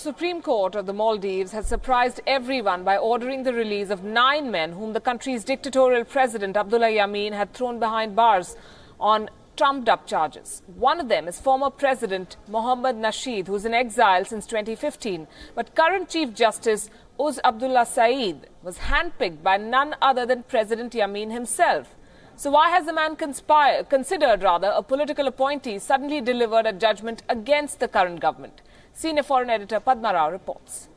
Supreme Court of the Maldives has surprised everyone by ordering the release of 9 men whom the country's dictatorial president Abdullah Yameen had thrown behind bars on trumped-up charges. One of them is former President Mohammad Nasheed, who is in exile since 2015. But current Chief Justice Uz Abdullah Saeed was handpicked by none other than President Yameen himself. So why has the man considered a political appointee suddenly delivered a judgment against the current government? Senior foreign editor Padma Rao reports.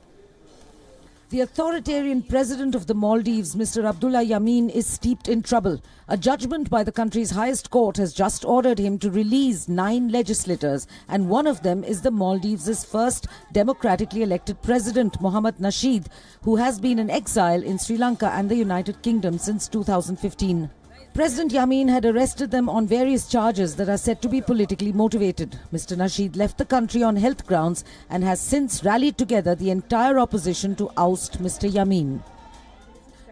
The authoritarian president of the Maldives, Mr. Abdullah Yameen, is steeped in trouble. A judgment by the country's highest court has just ordered him to release 9 legislators, and one of them is the Maldives' first democratically elected president, Mohammad Nasheed, who has been in exile in Sri Lanka and the United Kingdom since 2015. President Yameen had arrested them on various charges that are said to be politically motivated. Mr. Nasheed left the country on health grounds and has since rallied together the entire opposition to oust Mr. Yameen.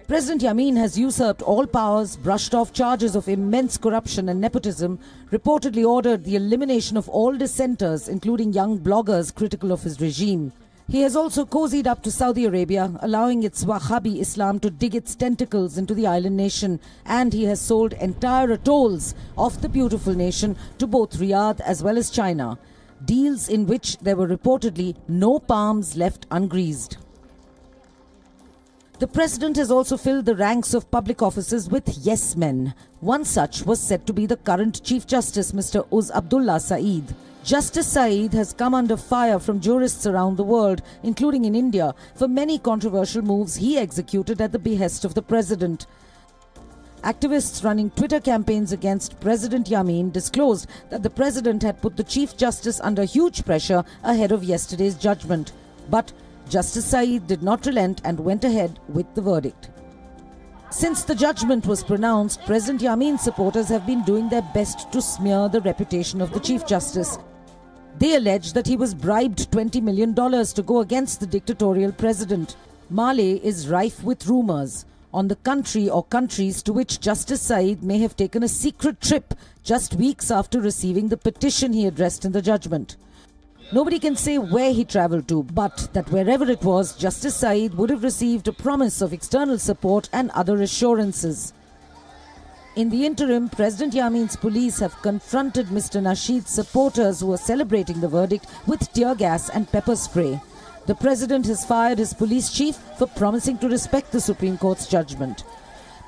President Yameen has usurped all powers, brushed off charges of immense corruption and nepotism, reportedly ordered the elimination of all dissenters, including young bloggers critical of his regime. He has also cozied up to Saudi Arabia, allowing its Wahhabi Islam to dig its tentacles into the island nation, and he has sold entire atolls of the beautiful nation to both Riyadh as well as China, deals in which there were reportedly no palms left ungreased. The president has also filled the ranks of public officers with yes men. One such was said to be the current Chief Justice, Mr. Uz Abdullah Saeed. Justice Saeed has come under fire from jurists around the world, including in India, for many controversial moves he executed at the behest of the president. Activists running Twitter campaigns against President Yameen disclosed that the president had put the Chief Justice under huge pressure ahead of yesterday's judgment. But Justice Saeed did not relent and went ahead with the verdict. Since the judgment was pronounced, President Yameen's supporters have been doing their best to smear the reputation of the Chief Justice. They allege that he was bribed $20 million to go against the dictatorial president. Malé is rife with rumours on the country or countries to which Justice Saeed may have taken a secret trip just weeks after receiving the petition he addressed in the judgment. Nobody can say where he travelled to, but that wherever it was, Justice Saeed would have received a promise of external support and other assurances. In the interim, President Yameen's police have confronted Mr. Nasheed's supporters who were celebrating the verdict with tear gas and pepper spray. The president has fired his police chief for promising to respect the Supreme Court's judgment.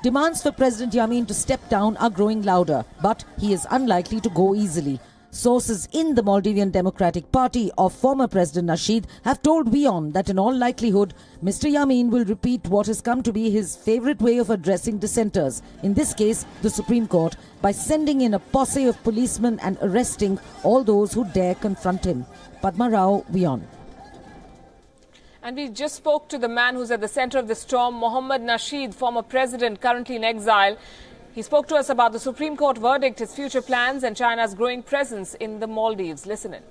Demands for President Yameen to step down are growing louder, but he is unlikely to go easily. Sources in the Maldivian Democratic Party of former President Nasheed have told WION that in all likelihood, Mr. Yameen will repeat what has come to be his favourite way of addressing dissenters, in this case the Supreme Court, by sending in a posse of policemen and arresting all those who dare confront him. Padma Rao, WION. And we just spoke to the man who's at the centre of the storm, Mohammad Nasheed, former president, currently in exile. He spoke to us about the Supreme Court verdict, his future plans and China's growing presence in the Maldives. Listen in.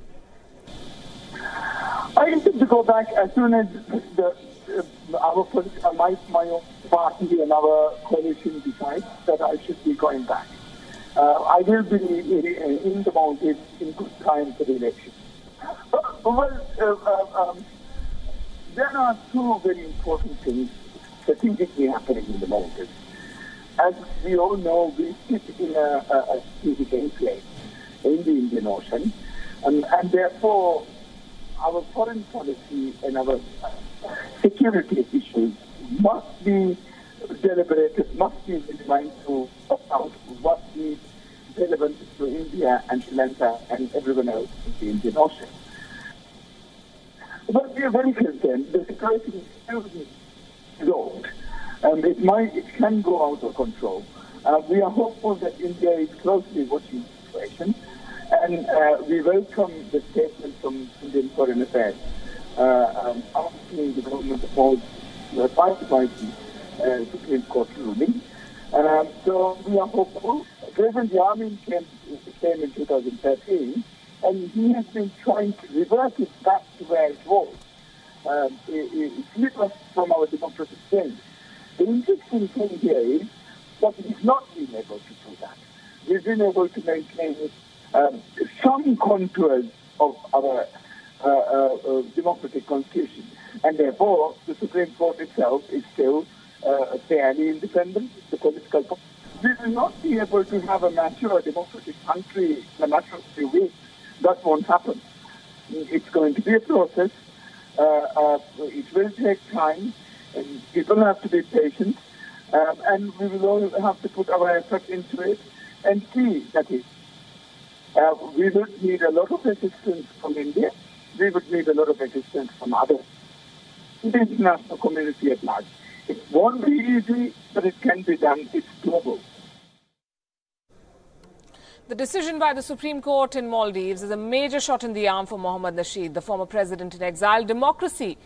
I intend to go back as soon as my party and our coalition decides that I should be going back. I will be in the Maldives in good time for the election. There are 2 very important things strategically happening in the Maldives. As we all know, we sit in a strategic enclave in the Indian Ocean, and therefore our foreign policy and our security issues must be deliberated, must be mindful about what is relevant to India and Sri Lanka and everyone else in the Indian Ocean. But we are very concerned. The situation is still resolved. It can go out of control. We are hopeful that India is closely watching the situation, and we welcome the statement from Indian Foreign Affairs asking the government to hold the Supreme Court ruling. So we are hopeful. President Yameen came in 2013, and he has been trying to reverse it back to where it was. It split us from our democratic strength. The interesting thing here is that we've not been able to do that. We've been able to maintain some contours of our democratic constitution. And therefore, the Supreme Court itself is still fairly independent, the political court. We will not be able to have a mature democratic country in a matter of few weeks. That won't happen. It's going to be a process. It will take time, and people have to be patient, and we will all have to put our effort into it and see that we would need a lot of assistance from India. We would need a lot of assistance from others, the international community at large. It won't be easy, but it can be done. It's global. The decision by the Supreme Court in Maldives is a major shot in the arm for Mohammad Nasheed, the former president in exile. Democracy,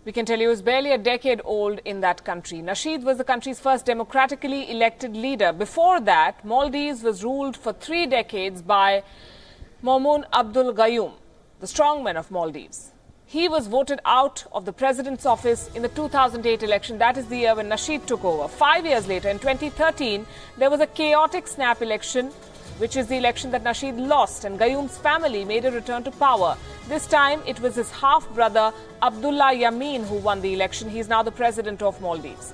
we can tell you, is barely a decade old in that country. Nasheed was the country's first democratically elected leader. Before that, Maldives was ruled for 3 decades by Maumoon Abdul Gayoom, the strongman of Maldives. He was voted out of the president's office in the 2008 election. That is the year when Nasheed took over. 5 years later, in 2013, there was a chaotic snap election, which is the election that Nasheed lost, and Gayoom's family made a return to power. This time, it was his half-brother, Abdullah Yameen, who won the election. He is now the president of Maldives.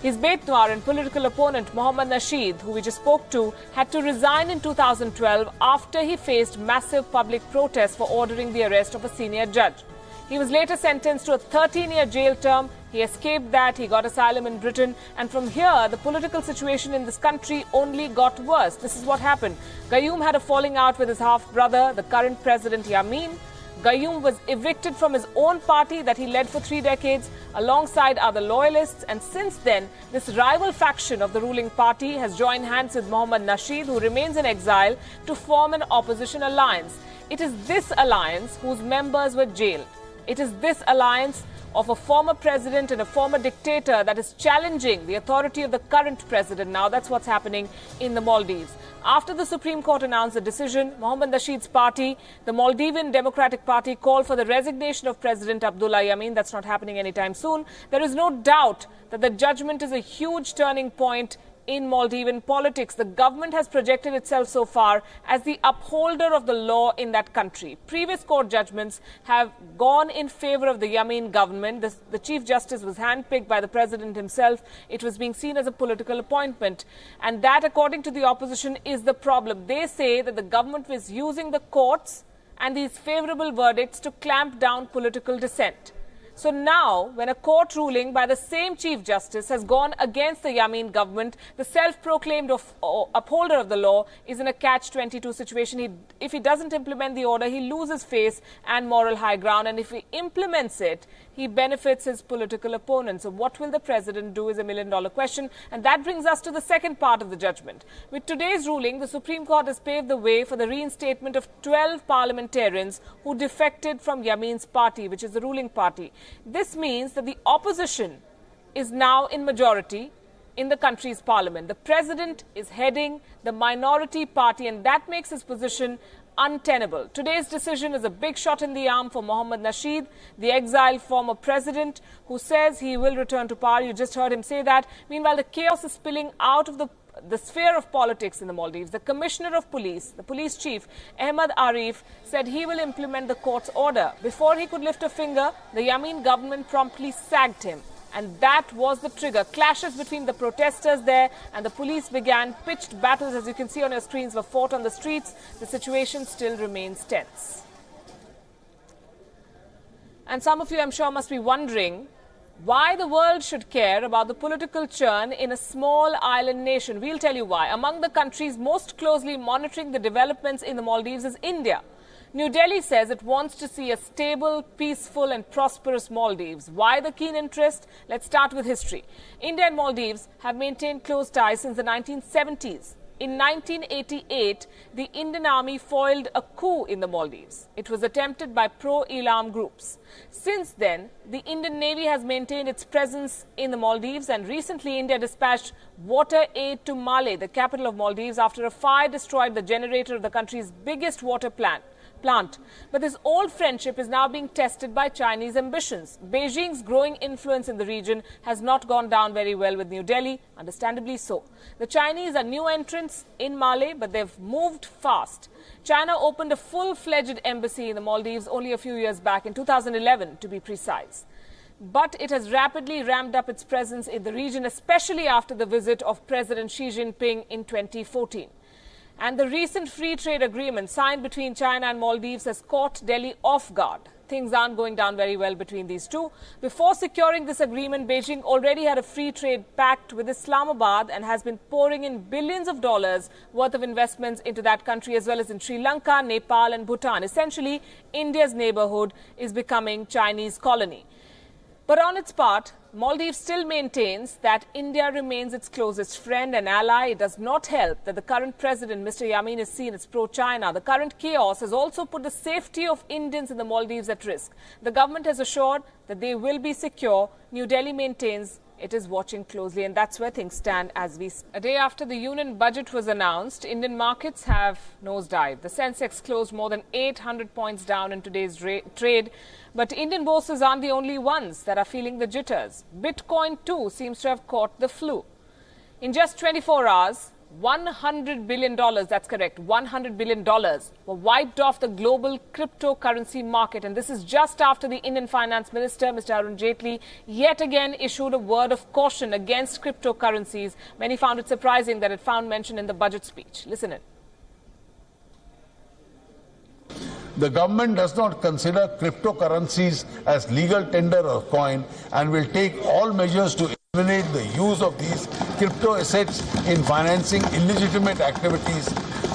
His bête noire and political opponent, Mohammad Nasheed, who we just spoke to, had to resign in 2012 after he faced massive public protests for ordering the arrest of a senior judge. He was later sentenced to a 13-year jail term. He escaped that, he got asylum in Britain, and from here, the political situation in this country only got worse. This is what happened. Gayoom had a falling out with his half-brother, the current president Yameen. Gayoom was evicted from his own party that he led for 3 decades, alongside other loyalists, and since then, this rival faction of the ruling party has joined hands with Mohammad Nasheed, who remains in exile, to form an opposition alliance. It is this alliance whose members were jailed. It is this alliance of a former president and a former dictator that is challenging the authority of the current president. Now, that's what's happening in the Maldives. After the Supreme Court announced the decision, Mohammad Nasheed's party, the Maldivian Democratic Party, called for the resignation of President Abdullah Yameen. That's not happening anytime soon. There is no doubt that the judgment is a huge turning point in Maldivian politics. The government has projected itself so far as the upholder of the law in that country. Previous court judgments have gone in favor of the Yameen government. The Chief Justice was handpicked by the president himself. It was being seen as a political appointment. And that, according to the opposition, is the problem. They say that the government was using the courts and these favorable verdicts to clamp down political dissent. So now, when a court ruling by the same Chief Justice has gone against the Yameen government, the self-proclaimed upholder of the law is in a catch-22 situation. If he doesn't implement the order, he loses face and moral high ground. And if he implements it, he benefits his political opponents. So what will the president do is a million-dollar question. And that brings us to the second part of the judgment. With today's ruling, the Supreme Court has paved the way for the reinstatement of 12 parliamentarians who defected from Yameen's party, which is the ruling party. This means that the opposition is now in majority in the country's parliament. The president is heading the minority party, and that makes his position untenable. Today's decision is a big shot in the arm for Mohammad Nasheed, the exiled former president, who says he will return to power. You just heard him say that. Meanwhile, the chaos is spilling out of the sphere of politics in the Maldives. The commissioner of police, the police chief, Ahmed Arif, said he will implement the court's order. Before he could lift a finger, the Yameen government promptly sacked him. And that was the trigger. Clashes between the protesters there and the police began. Pitched battles, as you can see on your screens, were fought on the streets. The situation still remains tense. And some of you, I'm sure, must be wondering why the world should care about the political churn in a small island nation. We'll tell you why. Among the countries most closely monitoring the developments in the Maldives is India. New Delhi says it wants to see a stable, peaceful and prosperous Maldives. Why the keen interest? Let's start with history. India and Maldives have maintained close ties since the 1970s. In 1988, the Indian army foiled a coup in the Maldives. It was attempted by pro-Islam groups. Since then, the Indian Navy has maintained its presence in the Maldives, and recently India dispatched water aid to Malé, the capital of Maldives, after a fire destroyed the generator of the country's biggest water plant. plant. But this old friendship is now being tested by Chinese ambitions. Beijing's growing influence in the region has not gone down very well with New Delhi, understandably so. The Chinese are new entrants in Malé, but they've moved fast. China opened a full-fledged embassy in the Maldives only a few years back, in 2011 to be precise. But it has rapidly ramped up its presence in the region, especially after the visit of President Xi Jinping in 2014. And the recent free trade agreement signed between China and Maldives has caught Delhi off guard. Things aren't going down very well between these two. Before securing this agreement, Beijing already had a free trade pact with Islamabad and has been pouring in billions of dollars worth of investments into that country, as well as in Sri Lanka, Nepal and Bhutan. Essentially, India's neighborhood is becoming Chinese colony. But on its part, Maldives still maintains that India remains its closest friend and ally. It does not help that the current president, Mr. Yamin, is seen as pro-China. The current chaos has also put the safety of Indians in the Maldives at risk. The government has assured that they will be secure. New Delhi maintains it is watching closely, and that's where things stand as we speak. A day after the union budget was announced, Indian markets have nosedived. The Sensex closed more than 800 points down in today's trade. But Indian bourses aren't the only ones that are feeling the jitters. Bitcoin too seems to have caught the flu. In just 24 hours, $100 billion, that's correct, $100 billion were wiped off the global cryptocurrency market. And this is just after the Indian Finance Minister, Mr. Arun Jaitley, yet again issued a word of caution against cryptocurrencies. Many found it surprising that it found mention in the budget speech. Listen in. The government does not consider cryptocurrencies as legal tender of coin and will take all measures to eliminate the use of these crypto assets in financing illegitimate activities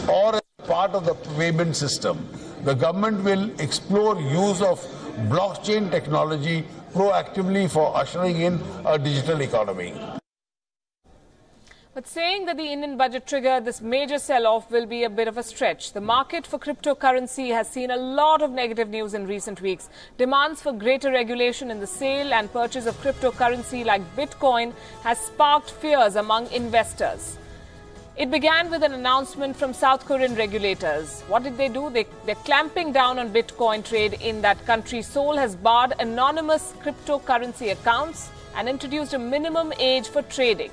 or as part of the payment system. The government will explore use of blockchain technology proactively for ushering in a digital economy. But saying that the Indian budget triggered this major sell-off will be a bit of a stretch. The market for cryptocurrency has seen a lot of negative news in recent weeks. Demands for greater regulation in the sale and purchase of cryptocurrency like Bitcoin has sparked fears among investors. It began with an announcement from South Korean regulators. What did they do? They're clamping down on Bitcoin trade in that country. Seoul has barred anonymous cryptocurrency accounts and introduced a minimum age for trading.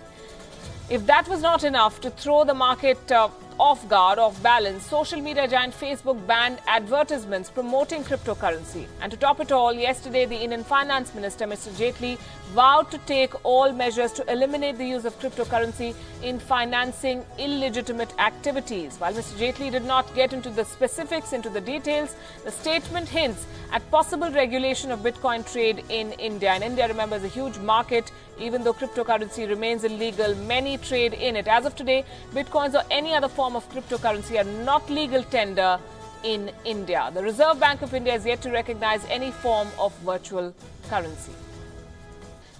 If that was not enough to throw the market off guard, off balance, social media giant Facebook banned advertisements promoting cryptocurrency. And to top it all, yesterday the Indian Finance Minister, Mr. Jaitley, vowed to take all measures to eliminate the use of cryptocurrency in financing illegitimate activities. While Mr. Jaitley did not get into the specifics, into the details, the statement hints at possible regulation of Bitcoin trade in India. And India, remember, is a huge market. Even though cryptocurrency remains illegal, many trade in it. As of today, Bitcoins or any other form of cryptocurrency are not legal tender in India. The Reserve Bank of India is yet to recognize any form of virtual currency.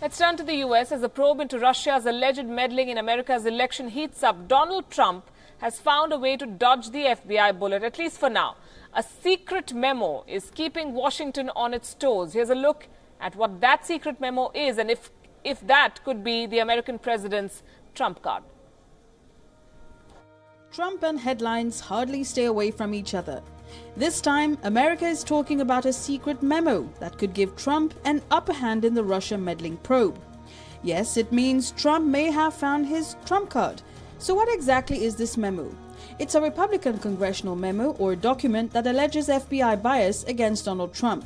Let's turn to the US. As a probe into Russia's alleged meddling in America's election heats up, Donald Trump has found a way to dodge the FBI bullet, at least for now. A secret memo is keeping Washington on its toes. Here's a look at what that secret memo is and if that could be the American president's trump card. Trump and headlines hardly stay away from each other. This time, America is talking about a secret memo that could give Trump an upper hand in the Russia meddling probe. Yes, it means Trump may have found his trump card. So what exactly is this memo? It's a Republican congressional memo or document that alleges FBI bias against Donald Trump.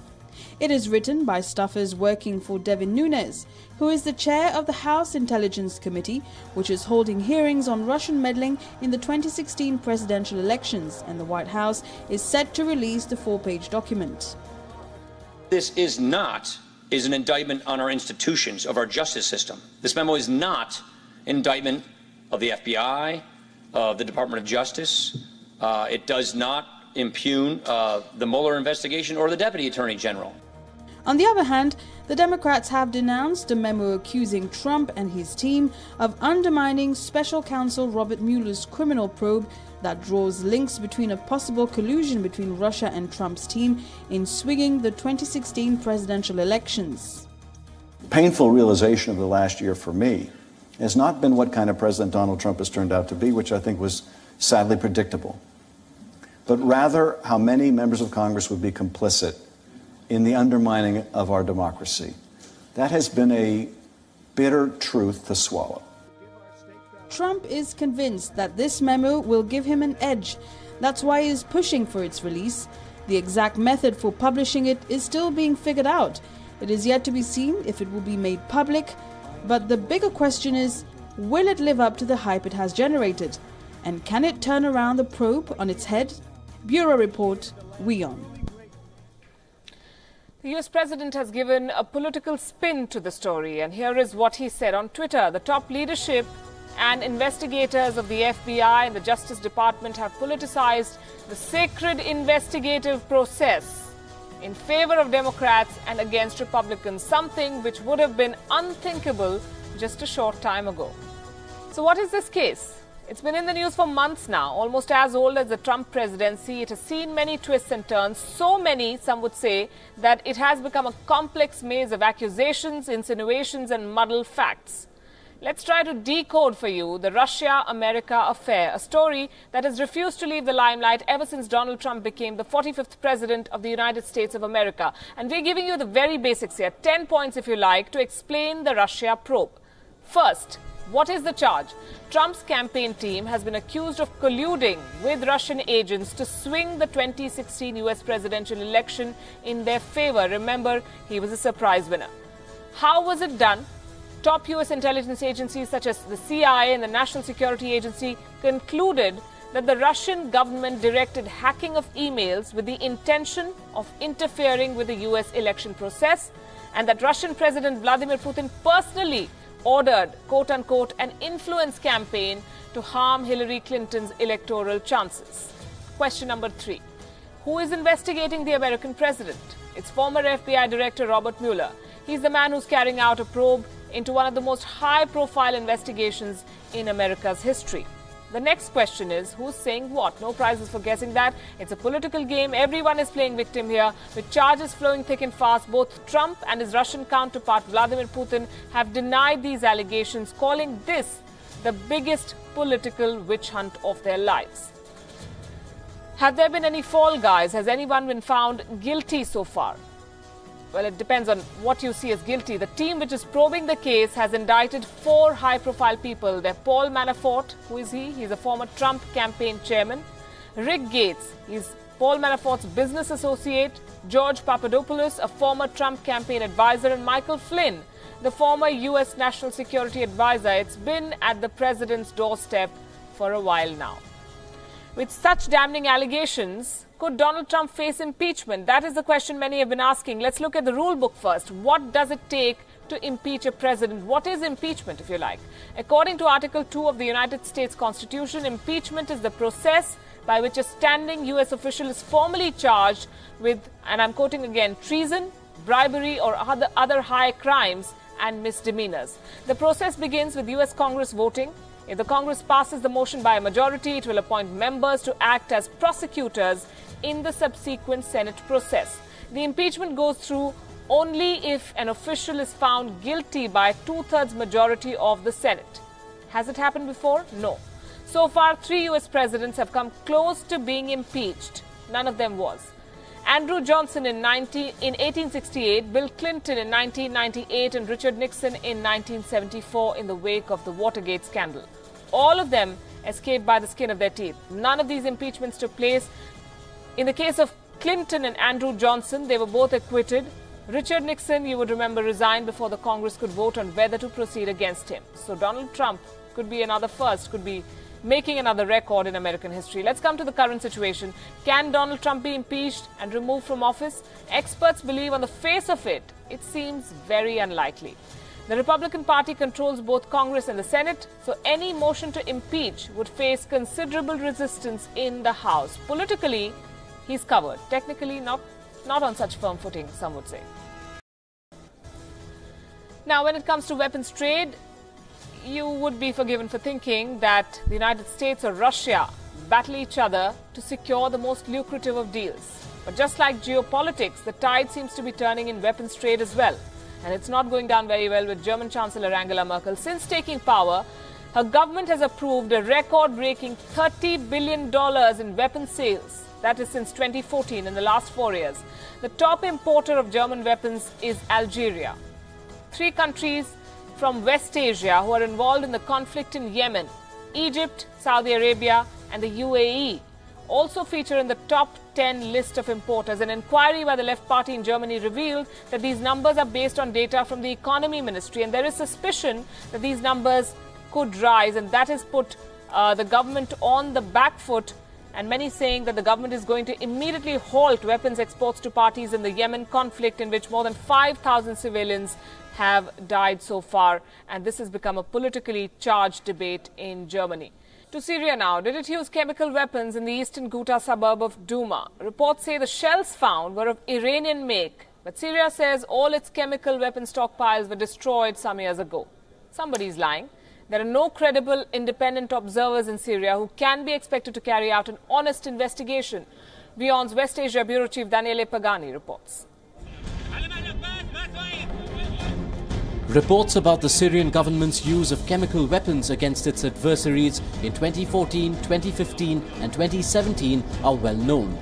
It is written by staffers working for Devin Nunes, who is the chair of the House Intelligence Committee, which is holding hearings on Russian meddling in the 2016 presidential elections, and the White House is set to release the 4-page document. This is an indictment on our institutions of our justice system. This memo is not an indictment of the FBI, of the Department of Justice. It does not impugn the Mueller investigation or the Deputy Attorney General. On the other hand, the Democrats have denounced a memo accusing Trump and his team of undermining Special Counsel Robert Mueller's criminal probe that draws links between a possible collusion between Russia and Trump's team in swinging the 2016 presidential elections. Painful realization of the last year for me has not been what kind of President Donald Trump has turned out to be, which I think was sadly predictable. but rather how many members of Congress would be complicit in the undermining of our democracy. That has been a bitter truth to swallow. Trump is convinced that this memo will give him an edge. That's why he is pushing for its release. The exact method for publishing it is still being figured out. It is yet to be seen if it will be made public. But the bigger question is, will it live up to the hype it has generated? And can it turn around the probe on its head? Bureau Report, WION. The US president has given a political spin to the story, and here is what he said on Twitter. The top leadership and investigators of the FBI and the Justice Department have politicized the sacred investigative process in favor of Democrats and against Republicans, something which would have been unthinkable just a short time ago. So what is this case? It's been in the news for months now, almost as old as the Trump presidency. It has seen many twists and turns, so many, some would say, that it has become a complex maze of accusations, insinuations and muddled facts. Let's try to decode for you the Russia-America affair, a story that has refused to leave the limelight ever since Donald Trump became the 45th president of the United States of America. And we're giving you the very basics here, 10 points if you like, to explain the Russia probe. First, what is the charge? Trump's campaign team has been accused of colluding with Russian agents to swing the 2016 US presidential election in their favor. Remember, he was a surprise winner. How was it done? Top US intelligence agencies such as the CIA and the National Security Agency concluded that the Russian government directed hacking of emails with the intention of interfering with the US election process, and that Russian President Vladimir Putin personally ordered, quote-unquote, an influence campaign to harm Hillary Clinton's electoral chances. Question number 3. Who is investigating the American president? It's former FBI Director Robert Mueller. He's the man who's carrying out a probe into one of the most high-profile investigations in America's history. The next question is, who's saying what? No prizes for guessing that. It's a political game. Everyone is playing victim here. With charges flowing thick and fast, both Trump and his Russian counterpart Vladimir Putin have denied these allegations, calling this the biggest political witch hunt of their lives. Have there been any fall guys? Has anyone been found guilty so far? Well, it depends on what you see as guilty. The team which is probing the case has indicted 4 high-profile people. They're Paul Manafort. Who is he? He's a former Trump campaign chairman. Rick Gates. He's Paul Manafort's business associate. George Papadopoulos, a former Trump campaign advisor. And Michael Flynn, the former U.S. National Security Advisor. It's been at the president's doorstep for a while now. With such damning allegations, could Donald Trump face impeachment? That is the question many have been asking. Let's look at the rule book first. What does it take to impeach a president? What is impeachment, if you like? According to Article 2 of the United States Constitution, impeachment is the process by which a standing U.S. official is formally charged with, and I'm quoting again, treason, bribery or other high crimes and misdemeanors. The process begins with U.S. Congress voting. If the Congress passes the motion by a majority, it will appoint members to act as prosecutors in the subsequent Senate process. The impeachment goes through only if an official is found guilty by a 2/3 majority of the Senate. Has it happened before? No. So far, 3 U.S. presidents have come close to being impeached. None of them was. Andrew Johnson in 1868, Bill Clinton in 1998, and Richard Nixon in 1974 in the wake of the Watergate scandal. All of them escaped by the skin of their teeth. None of these impeachments took place. In the case of Clinton and Andrew Johnson, they were both acquitted. Richard Nixon, you would remember, resigned before the Congress could vote on whether to proceed against him. So Donald Trump could be another first, could be making another record in American history. Let's come to the current situation. Can Donald Trump be impeached and removed from office? Experts believe on the face of it, it seems very unlikely. The Republican Party controls both Congress and the Senate, so any motion to impeach would face considerable resistance in the House. Politically, he's covered. Technically, not on such firm footing, some would say. Now, when it comes to weapons trade, you would be forgiven for thinking that the United States or Russia battle each other to secure the most lucrative of deals. But just like geopolitics, the tide seems to be turning in weapons trade as well. And it's not going down very well with German Chancellor Angela Merkel. Since taking power, Her government has approved a record-breaking $30 billion in weapons sales. That is since 2014, in the last 4 years. The top importer of German weapons is Algeria. 3 countries from West Asia who are involved in the conflict in Yemen, Egypt, Saudi Arabia and the UAE, also feature in the top 10 list of importers. An inquiry by the Left Party in Germany revealed that these numbers are based on data from the Economy Ministry, and there is suspicion that these numbers could rise, and that has put the government on the back foot, and many saying that the government is going to immediately halt weapons exports to parties in the Yemen conflict, in which more than 5,000 civilians have died so far, and this has become a politically charged debate in Germany. To Syria now. Did it use chemical weapons in the eastern Ghouta suburb of Douma? Reports say the shells found were of Iranian make, but Syria says all its chemical weapon stockpiles were destroyed some years ago. Somebody's lying. There are no credible independent observers in Syria who can be expected to carry out an honest investigation. WION's West Asia Bureau Chief Daniele Pagani reports. Reports about the Syrian government's use of chemical weapons against its adversaries in 2014, 2015 and 2017 are well known.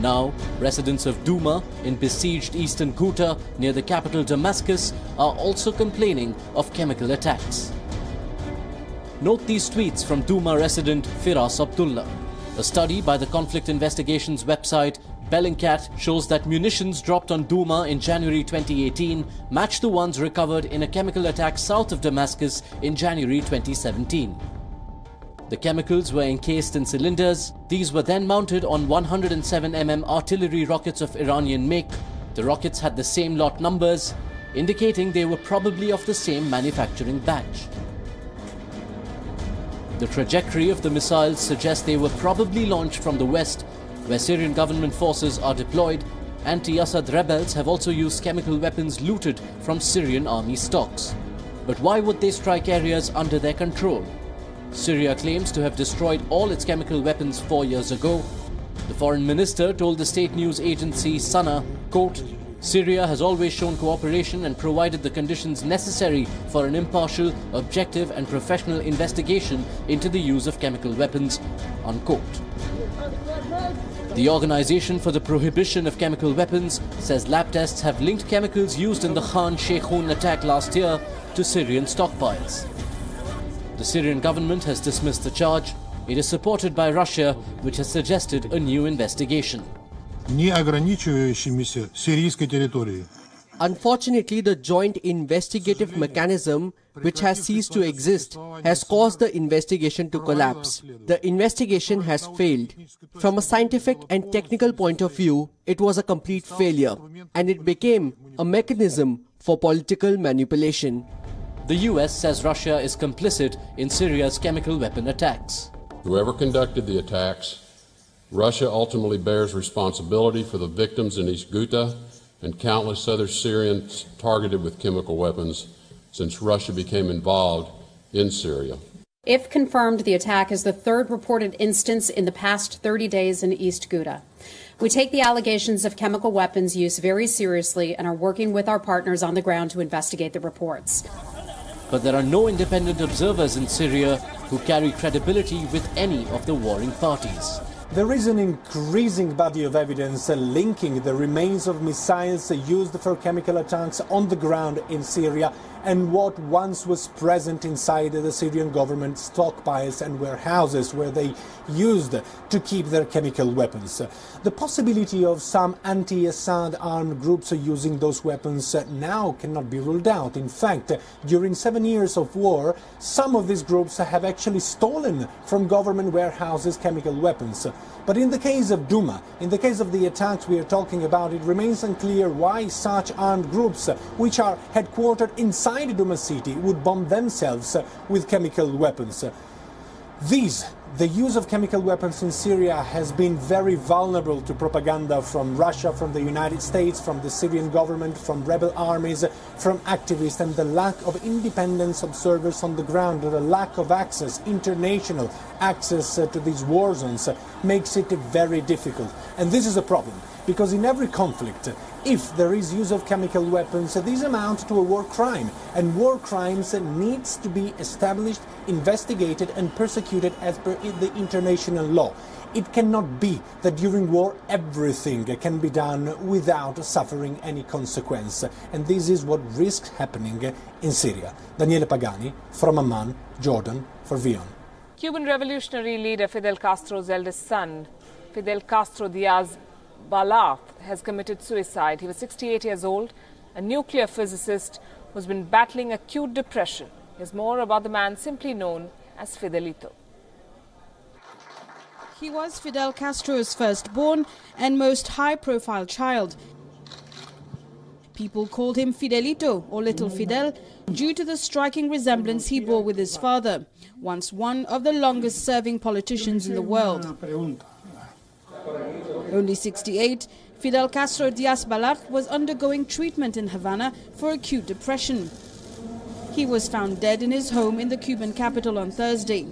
Now, residents of Douma in besieged eastern Ghouta near the capital Damascus are also complaining of chemical attacks. Note these tweets from Douma resident Firas Abdullah. A study by the conflict investigations website Bellingcat shows that munitions dropped on Douma in January 2018 match the ones recovered in a chemical attack south of Damascus in January 2017. The chemicals were encased in cylinders. These were then mounted on 107mm artillery rockets of Iranian make. The rockets had the same lot numbers, indicating they were probably of the same manufacturing batch. The trajectory of the missiles suggests they were probably launched from the west, where Syrian government forces are deployed. Anti-Assad rebels have also used chemical weapons looted from Syrian army stocks. But why would they strike areas under their control? Syria claims to have destroyed all its chemical weapons 4 years ago. The foreign minister told the state news agency Sana, quote, Syria has always shown cooperation and provided the conditions necessary for an impartial, objective and professional investigation into the use of chemical weapons, unquote. The Organization for the Prohibition of Chemical Weapons says lab tests have linked chemicals used in the Khan Sheikhoun attack last year to Syrian stockpiles. The Syrian government has dismissed the charge. It is supported by Russia, which has suggested a new investigation. Unfortunately, the joint investigative mechanism, which has ceased to exist, has caused the investigation to collapse. The investigation has failed. From a scientific and technical point of view, it was a complete failure, and it became a mechanism for political manipulation. The US says Russia is complicit in Syria's chemical weapon attacks. Whoever conducted the attacks, Russia ultimately bears responsibility for the victims in East Ghouta and countless other Syrians targeted with chemical weapons since Russia became involved in Syria. If confirmed, the attack is the third reported instance in the past 30 days in East Ghouta. We take the allegations of chemical weapons use very seriously and are working with our partners on the ground to investigate the reports. But there are no independent observers in Syria who carry credibility with any of the warring parties. There is an increasing body of evidence linking the remains of missiles used for chemical attacks on the ground in Syria and what once was present inside the Syrian government stockpiles and warehouses where they used to keep their chemical weapons. The possibility of some anti-Assad armed groups using those weapons now cannot be ruled out. In fact, during 7 years of war, some of these groups have actually stolen from government warehouses chemical weapons. But in the case of Douma, in the case of the attacks we are talking about, it remains unclear why such armed groups, which are headquartered inside Douma city, would bomb themselves with chemical weapons. The use of chemical weapons in Syria has been very vulnerable to propaganda from Russia, from the United States, from the Syrian government, from rebel armies, from activists, and the lack of independent observers on the ground, or the lack of access, international access to these war zones makes it very difficult. And this is a problem. because in every conflict, if there is use of chemical weapons, these amount to a war crime, and war crimes needs to be established, investigated and persecuted as per the international law. It cannot be that during war everything can be done without suffering any consequence, and this is what risks happening in Syria. Daniele Pagani from Amman, Jordan, for WION. Cuban revolutionary leader Fidel Castro's eldest son, Fidel Castro Diaz-Balart, has committed suicide. He was 68 years old, a nuclear physicist who's been battling acute depression. Here's more about the man simply known as Fidelito. He was Fidel Castro's firstborn and most high-profile child. People called him Fidelito, or Little Fidel, due to the striking resemblance he bore with his father, once one of the longest-serving politicians in the world. Only 68, Fidel Castro Diaz-Balart was undergoing treatment in Havana for acute depression. He was found dead in his home in the Cuban capital on Thursday.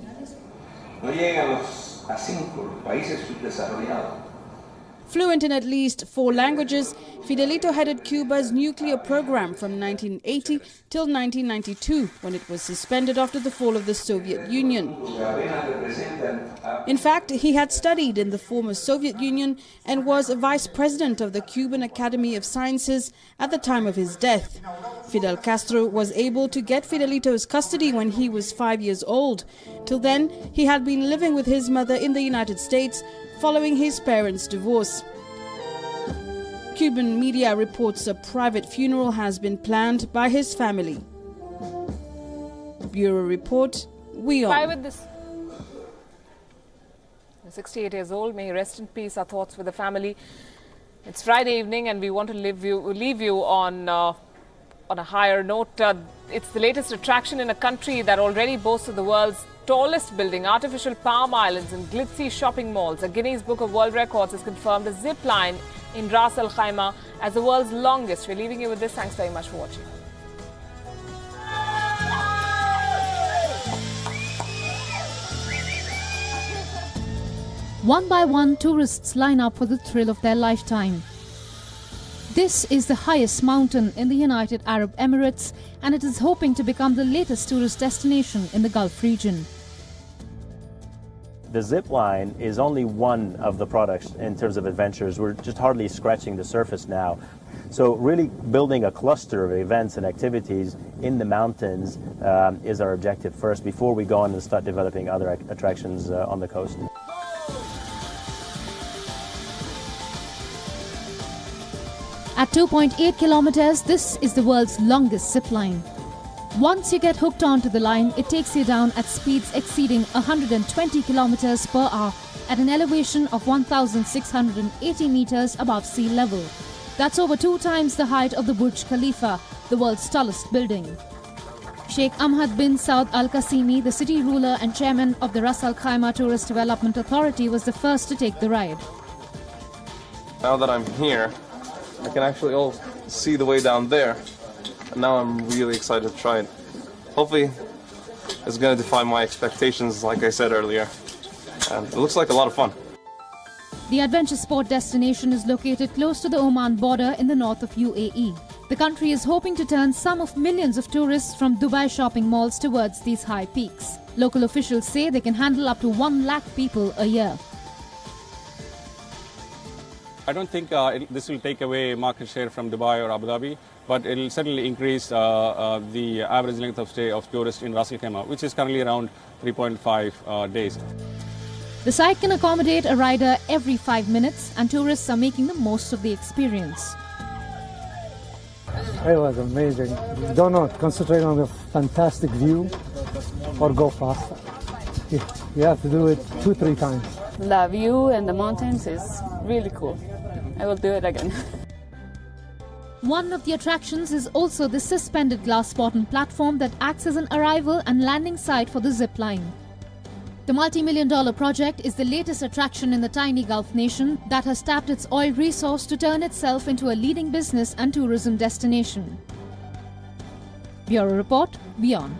Fluent in at least 4 languages, Fidelito headed Cuba's nuclear program from 1980 till 1992, when it was suspended after the fall of the Soviet Union. In fact, he had studied in the former Soviet Union and was a vice president of the Cuban Academy of Sciences at the time of his death. Fidel Castro was able to get Fidelito's custody when he was 5 years old. Till then, he had been living with his mother in the United States following his parents' divorce. Cuban media reports a private funeral has been planned by his family. Bureau Report, WION. 68 years old, may he rest in peace. Our thoughts with the family. It's Friday evening and we want to leave you on a higher note. It's the latest attraction in a country that already boasts of the world's tallest building, artificial palm islands and glitzy shopping malls. A Guinness Book of World Records has confirmed the zip line in Ras Al Khaimah as the world's longest. We're leaving you with this. Thanks very much for watching. One by one, tourists line up for the thrill of their lifetime. This is the highest mountain in the United Arab Emirates, and it is hoping to become the latest tourist destination in the Gulf region. The zip line is only one of the products in terms of adventures. We're just hardly scratching the surface now. So really building a cluster of events and activities in the mountains is our objective first, before we go on and start developing other attractions on the coast. At 2.8 kilometers, this is the world's longest zip line. Once you get hooked onto the line, it takes you down at speeds exceeding 120 kilometers per hour at an elevation of 1,680 meters above sea level. That's over 2 times the height of the Burj Khalifa, the world's tallest building. Sheikh Ahmad bin Saud Al Qasimi, the city ruler and chairman of the Ras Al Khaimah Tourist Development Authority, was the first to take the ride. Now that I'm here, I can actually all see the way down there. And now I'm really excited to try it. Hopefully, it's going to defy my expectations, like I said earlier. And it looks like a lot of fun. The adventure sport destination is located close to the Oman border in the north of UAE. The country is hoping to turn some of millions of tourists from Dubai shopping malls towards these high peaks. Local officials say they can handle up to 1 lakh people a year. I don't think this will take away market share from Dubai or Abu Dhabi, but it will certainly increase the average length of stay of tourists in Ras Al Khaimah, which is currently around 3.5 days. The site can accommodate a rider every 5 minutes, and tourists are making the most of the experience. It was amazing. Do not concentrate on the fantastic view or go fast. You have to do it 2-3 times. The view and the mountains is really cool. I will do it again. One of the attractions is also the suspended glass bottom platform that acts as an arrival and landing site for the zip line. The multi-million-dollar project is the latest attraction in the tiny Gulf nation that has tapped its oil resource to turn itself into a leading business and tourism destination. Bureau Report, WION.